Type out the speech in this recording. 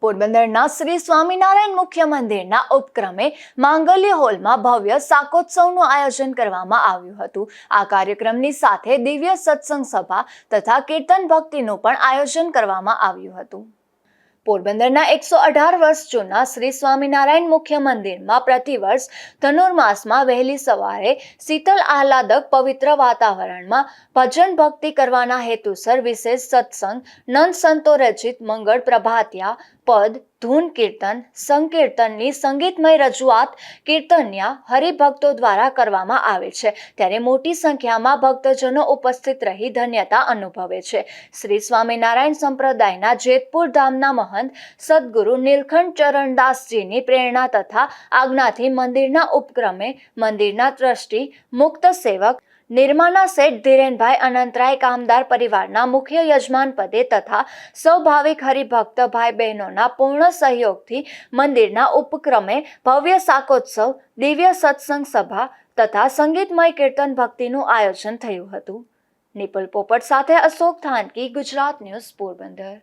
પોરબંદરના શ્રી સ્વામિનારાયણ મુખ્ય મંદિરના ઉપક્રમે માંગલ્ય હોલમાં ભવ્ય શાકોત્સવનું આયોજન કરવામાં આવ્યું હતું। આ કાર્યક્રમની સાથે દિવ્ય સત્સંગ સભા તથા કીર્તન ભક્તિનું પણ આયોજન કરવામાં આવ્યું હતું। પોરબંદરના 118 વર્ષ જૂના શ્રી સ્વામિનારાયણ મુખ્ય મંદિરમાં પ્રતિવર્ષ ધનુર્માસમાં વહેલી સવારે શીતળ આહલાદક પવિત્ર વાતાવરણમાં ભજન ભક્તિ કરવાના હેતુસર વિશેષ સત્સંગ નંદ સંતો રચિત મંગળ પ્રભાતિયા પદ ધૂન કીર્તન સંકીર્તનની સંગીતમય રજૂઆત કીર્તન્યા હરિભક્તો દ્વારા કરવામાં આવે છે, ત્યારે મોટી સંખ્યામાં ભક્તજનો ઉપસ્થિત રહી ધન્યતા અનુભવે છે। શ્રી સ્વામિનારાયણ સંપ્રદાયના જેતપુર ધામના મહંત સદગુરુ નીલકંઠ ચરણદાસજીની પ્રેરણા તથા આજ્ઞાથી મંદિરના ઉપક્રમે મંદિરના ટ્રસ્ટી મુક્ત સેવક નિર્માના શેઠ ધીરેનભાઈ અનંતરાય કામદાર પરિવારના મુખ્ય યજમાન પદે તથા સ્વાભાવિક હરિભક્ત ભાઈ બહેનોના પૂર્ણ સહયોગથી મંદિરના ઉપક્રમે ભવ્ય શાકોત્સવ દિવ્ય સત્સંગ સભા તથા સંગીતમય કીર્તન ભક્તિનું આયોજન થયું હતું। નિપલ પોપટ સાથે અશોક થાનકી, ગુજરાત ન્યૂઝ, પોરબંદર।